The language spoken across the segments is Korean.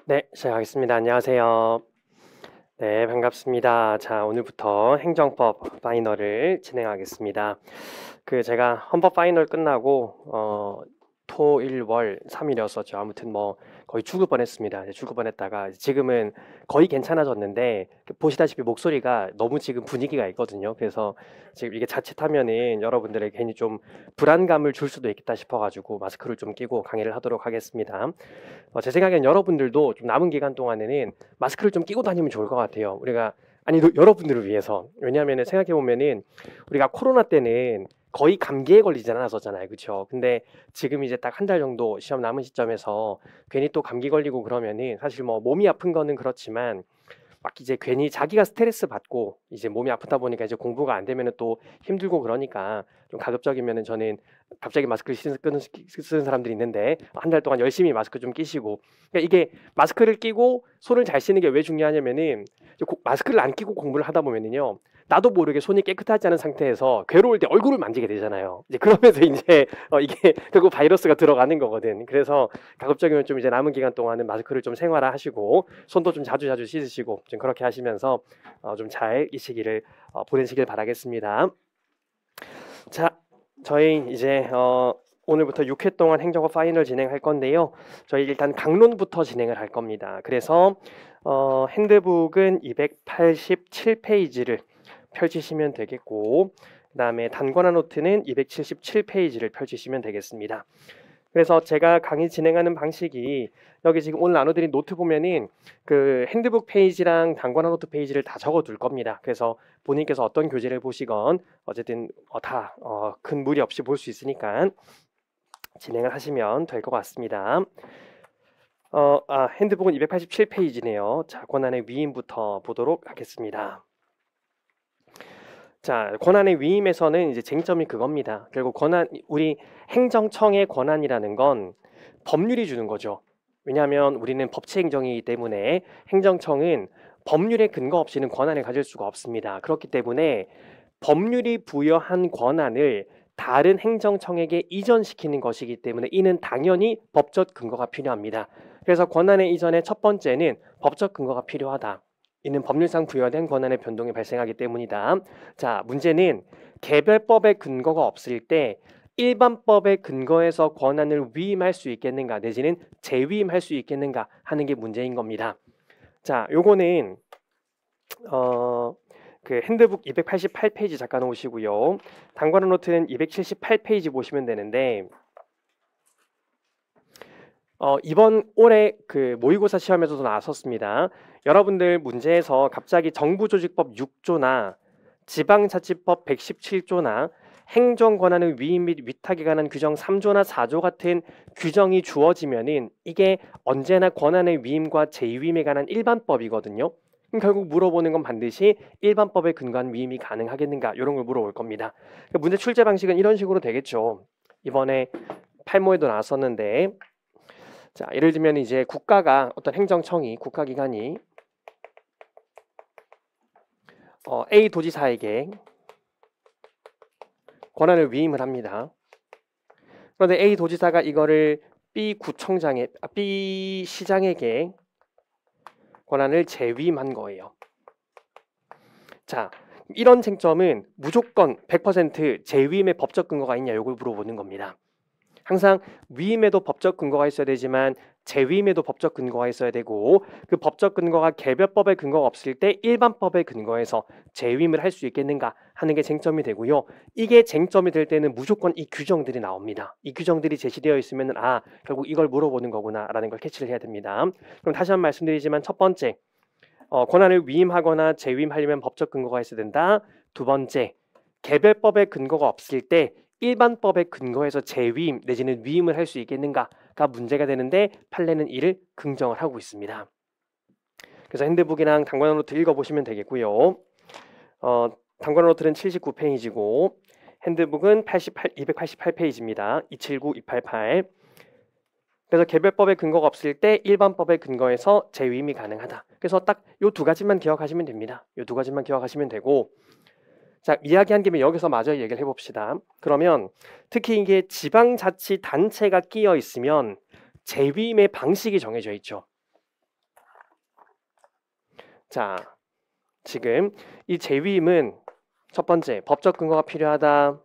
네, 시작하겠습니다. 안녕하세요. 네, 반갑습니다. 자, 오늘부터 행정법 파이널을 진행하겠습니다. 제가 헌법 파이널 끝나고 토, 일, 월 3일이었었죠. 아무튼 뭐 거의 죽을 뻔했습니다. 이제 죽을 뻔했다가 지금은 거의 괜찮아졌는데 보시다시피 목소리가 너무 지금 분위기가 있거든요. 그래서 지금 이게 자칫하면은 여러분들에게 괜히 좀 불안감을 줄 수도 있겠다 싶어가지고 마스크를 좀 끼고 강의를 하도록 하겠습니다. 제 생각엔 여러분들도 좀 남은 기간 동안에는 마스크를 좀 끼고 다니면 좋을 것 같아요. 우리가 아니 여러분들을 위해서. 왜냐하면 생각해 보면은 우리가 코로나 때는 거의 감기에 걸리지 않았었잖아요. 그렇죠? 근데 지금 이제 딱 한 달 정도 시험 남은 시점에서 괜히 또 감기 걸리고 그러면은 사실 뭐 몸이 아픈 거는 그렇지만 막 이제 괜히 자기가 스트레스 받고 이제 몸이 아프다 보니까 이제 공부가 안 되면은 또 힘들고 그러니까 좀 가급적이면은 저는 갑자기 마스크를 쓰는 사람들이 있는데 한 달 동안 열심히 마스크 좀 끼시고, 그러니까 이게 마스크를 끼고 손을 잘 씻는 게 왜 중요하냐면은 마스크를 안 끼고 공부를 하다 보면은요, 나도 모르게 손이 깨끗하지 않은 상태에서 괴로울 때 얼굴을 만지게 되잖아요. 이제 그러면서 이제 이게 결국 바이러스가 들어가는 거거든. 그래서 가급적이면 좀 이제 남은 기간 동안은 마스크를 좀 생활화하시고 손도 좀 자주 씻으시고 좀 그렇게 하시면서 좀 잘 이 시기를 보내시길 바라겠습니다. 자, 저희 이제 오늘부터 6회 동안 행정법 파이널 진행할 건데요. 저희 일단 강론부터 진행을 할 겁니다. 그래서 핸드북은 287페이지를 펼치시면 되겠고, 그다음에 단권화 노트는 277페이지를 펼치시면 되겠습니다. 그래서 제가 강의 진행하는 방식이 여기 지금 오늘 나눠드린 노트 보면은 그 핸드북 페이지랑 단권화 노트 페이지를 다 적어 둘 겁니다. 그래서 본인께서 어떤 교재를 보시건 어쨌든 다 큰 무리 없이 볼 수 있으니까 진행을 하시면 될 것 같습니다. 핸드북은 287페이지네요. 자, 권한의 위임부터 보도록 하겠습니다. 자, 권한의 위임에서는 이제 쟁점이 그겁니다. 결국 우리 행정청의 권한이라는 건 법률이 주는 거죠. 왜냐하면 우리는 법치행정이기 때문에 행정청은 법률에 근거 없이는 권한을 가질 수가 없습니다. 그렇기 때문에 법률이 부여한 권한을 다른 행정청에게 이전시키는 것이기 때문에 이는 당연히 법적 근거가 필요합니다. 그래서 권한의 이전의 첫 번째는 법적 근거가 필요하다. 이는 법률상 부여된 권한의 변동이 발생하기 때문이다. 자, 문제는 개별법의 근거가 없을 때 일반법의 근거에서 권한을 위임할 수 있겠는가 내지는 재위임할 수 있겠는가 하는 게 문제인 겁니다. 자, 요거는 그 핸드북 288페이지 잠깐 오시고요. 단권화 노트는 278페이지 보시면 되는데 이번 올해 그 모의고사 시험에서도 나왔었습니다. 여러분들 문제에서 갑자기 정부조직법 6조나 지방자치법 117조나 행정권한의 위임 및 위탁에 관한 규정 3조나 4조 같은 규정이 주어지면은 이게 언제나 권한의 위임과 재위임에 관한 일반법이거든요. 그럼 결국 물어보는 건 반드시 일반법에 근거한 위임이 가능하겠는가 이런 걸 물어볼 겁니다. 문제 출제 방식은 이런 식으로 되겠죠. 이번에 팔모에도 나왔었는데, 자, 예를 들면 이제 국가가 어떤 행정청이 국가기관이 A 도지사에게 권한을 위임을 합니다. 그런데 A 도지사가 이거를 B 시장에게 권한을 재위임한 거예요. 자, 이런 쟁점은 무조건 100% 재위임의 법적 근거가 있냐 이걸 물어보는 겁니다. 항상 위임에도 법적 근거가 있어야 되지만 재위임에도 법적 근거가 있어야 되고, 그 법적 근거가 개별법의 근거가 없을 때 일반법의 근거에서 재위임을 할 수 있겠는가 하는 게 쟁점이 되고요. 이게 쟁점이 될 때는 무조건 이 규정들이 나옵니다. 이 규정들이 제시되어 있으면 결국 이걸 물어보는 거구나라는 걸 캐치를 해야 됩니다. 그럼 다시 한번 말씀드리지만 첫 번째, 권한을 위임하거나 재위임하려면 법적 근거가 있어야 된다. 두 번째, 개별법의 근거가 없을 때 일반법의 근거에서 재위임 내지는 위임을 할 수 있겠는가가 문제가 되는데 판례는 이를 긍정을 하고 있습니다. 그래서 핸드북이랑 단권화 노트 읽어보시면 되겠고요. 단권화 노트는 79페이지고 핸드북은 288페이지입니다. 279, 288. 그래서 개별법의 근거가 없을 때 일반법의 근거에서 재위임이 가능하다. 그래서 딱 요 두 가지만 기억하시면 됩니다. 요 두 가지만 기억하시면 되고, 자, 이야기한 김에 여기서 마저 얘기를 해봅시다. 그러면 특히 이게 지방자치단체가 끼어 있으면 재위임의 방식이 정해져 있죠. 자, 지금 이 재위임은 첫 번째 법적 근거가 필요하다.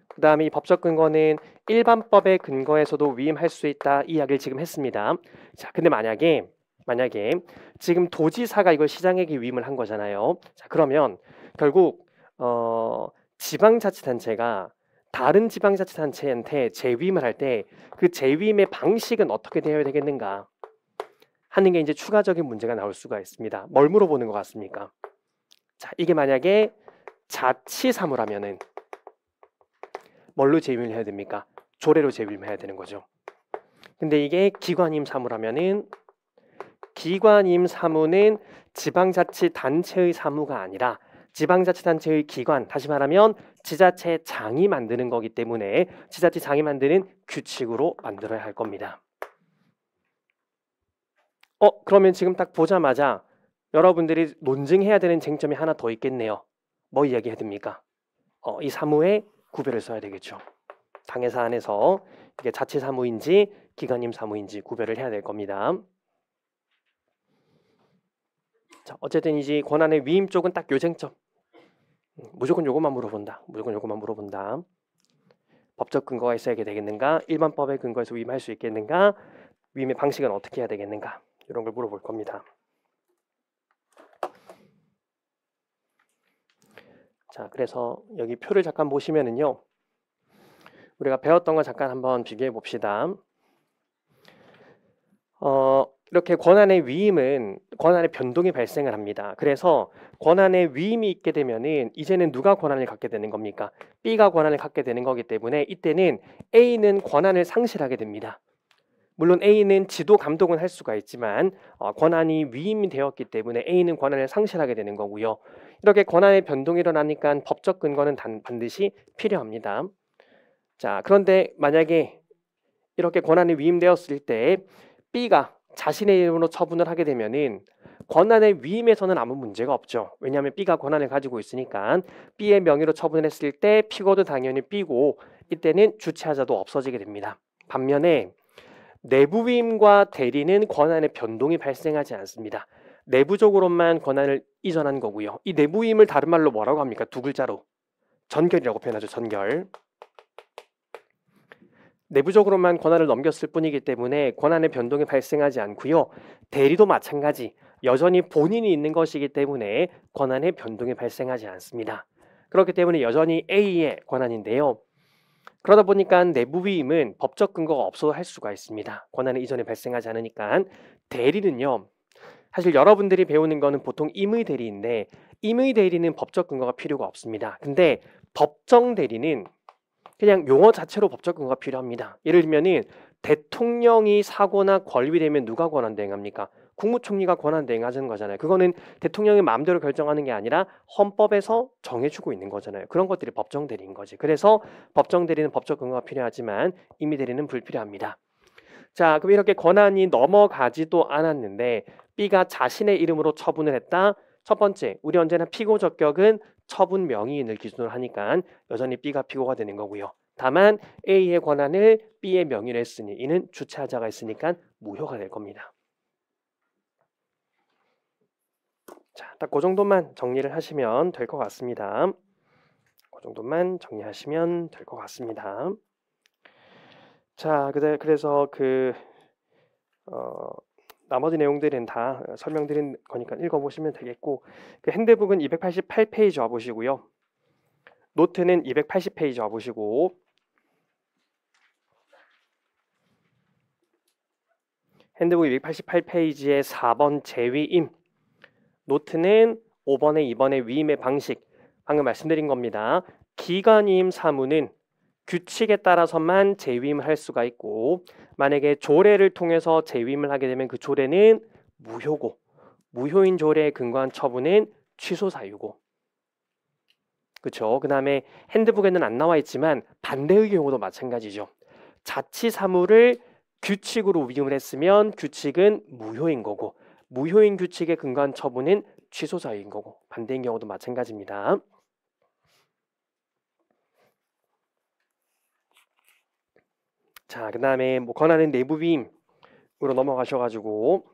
그 다음에 이 법적 근거는 일반법의 근거에서도 위임할 수 있다. 이 이야기를 지금 했습니다. 자, 근데 만약에 지금 도지사가 이걸 시장에게 위임을 한 거잖아요. 자, 그러면 결국 지방자치단체가 다른 지방자치단체한테 재위임을 할 때 그 재위임의 방식은 어떻게 되어야 되겠는가 하는 게 이제 추가적인 문제가 나올 수가 있습니다. 뭘 물어보는 것 같습니까? 자, 이게 만약에 자치사무라면은 뭘로 재위임을 해야 됩니까? 조례로 재위임을 해야 되는 거죠. 근데 이게 기관임 사무라면은 기관임 사무는 지방자치단체의 사무가 아니라 지방자치단체의 기관, 다시 말하면 지자체장이 만드는 거기 때문에 지자체장이 만드는 규칙으로 만들어야 할 겁니다. 그러면 지금 딱 보자마자 여러분들이 논증해야 되는 쟁점이 하나 더 있겠네요. 뭐 이야기해야 됩니까? 이 사무에 구별을 써야 되겠죠. 당해 사안에서 이게 자치 사무인지 기관임 사무인지 구별을 해야 될 겁니다. 자, 어쨌든 이제 권한의 위임 쪽은 딱 요 쟁점. 무조건 요것만 물어본다. 무조건 요것만 물어본다. 법적 근거가 있어야 되겠는가? 일반법의 근거에서 위임할 수 있겠는가? 위임의 방식은 어떻게 해야 되겠는가? 이런 걸 물어볼 겁니다. 자, 그래서 여기 표를 잠깐 보시면은요. 우리가 배웠던 거 잠깐 한번 비교해 봅시다. 이렇게 권한의 위임은 권한의 변동이 발생을 합니다. 그래서 권한의 위임이 있게 되면은 이제는 누가 권한을 갖게 되는 겁니까? B가 권한을 갖게 되는 거기 때문에 이때는 A는 권한을 상실하게 됩니다. 물론 A는 지도 감독은 할 수가 있지만 권한이 위임이 되었기 때문에 A는 권한을 상실하게 되는 거고요. 이렇게 권한의 변동이 일어나니까 법적 근거는 반드시 필요합니다. 자, 그런데 만약에 이렇게 권한이 위임되었을 때 B가 자신의 이름으로 처분을 하게 되면은 권한의 위임에서는 아무 문제가 없죠. 왜냐하면 B가 권한을 가지고 있으니까 B의 명의로 처분을 했을 때 피고도 당연히 B고 이때는 주체하자도 없어지게 됩니다. 반면에 내부 위임과 대리는 권한의 변동이 발생하지 않습니다. 내부적으로만 권한을 이전한 거고요. 이 내부 위임을 다른 말로 뭐라고 합니까? 두 글자로 전결이라고 표현하죠. 전결. 내부적으로만 권한을 넘겼을 뿐이기 때문에 권한의 변동이 발생하지 않고요. 대리도 마찬가지. 여전히 본인이 있는 것이기 때문에 권한의 변동이 발생하지 않습니다. 그렇기 때문에 여전히 A의 권한인데요. 그러다 보니까 내부 위임은 법적 근거가 없어도 할 수가 있습니다. 권한의 이전이 발생하지 않으니까. 대리는요. 사실 여러분들이 배우는 거는 보통 임의 대리인데 임의 대리는 법적 근거가 필요가 없습니다. 근데 법정 대리는 그냥 용어 자체로 법적 근거가 필요합니다. 예를 들면은 대통령이 사고나 권리되면 누가 권한 대행합니까? 국무총리가 권한 대행하는 거잖아요. 그거는 대통령이 마음대로 결정하는 게 아니라 헌법에서 정해주고 있는 거잖아요. 그런 것들이 법정 대리인 거지. 그래서 법정 대리는 법적 근거가 필요하지만 임의 대리는 불필요합니다. 자, 그럼 이렇게 권한이 넘어가지도 않았는데 B가 자신의 이름으로 처분을 했다. 첫 번째, 우리 언제나 피고 적격은 처분 명의인을 기준으로 하니까 여전히 B가 피고가 되는 거고요. 다만 A의 권한을 B의 명의로 했으니 이는 주체하자가 있으니까 무효가 될 겁니다. 자, 딱 그 정도만 정리를 하시면 될 것 같습니다. 그 정도만 정리하시면 될 것 같습니다. 자, 그래서 나머지 내용들은 다 설명드린 거니까 읽어보시면 되겠고 그 핸드북은 288페이지 와보시고요. 노트는 280페이지 와보시고 핸드북 288페이지에 4번 재위임 노트는 5번에 2번의 위임의 방식 방금 말씀드린 겁니다. 기관임 사무는 규칙에 따라서만 재위임을 할 수가 있고 만약에 조례를 통해서 재위임을 하게 되면 그 조례는 무효고 무효인 조례에 근거한 처분은 취소 사유고 그렇죠. 그 다음에 핸드북에는 안 나와 있지만 반대의 경우도 마찬가지죠. 자치 사무를 규칙으로 위임을 했으면 규칙은 무효인 거고 무효인 규칙에 근거한 처분은 취소 사유인 거고 반대인 경우도 마찬가지입니다. 자, 그 다음에 권한은 내부 위임으로 넘어가셔가지고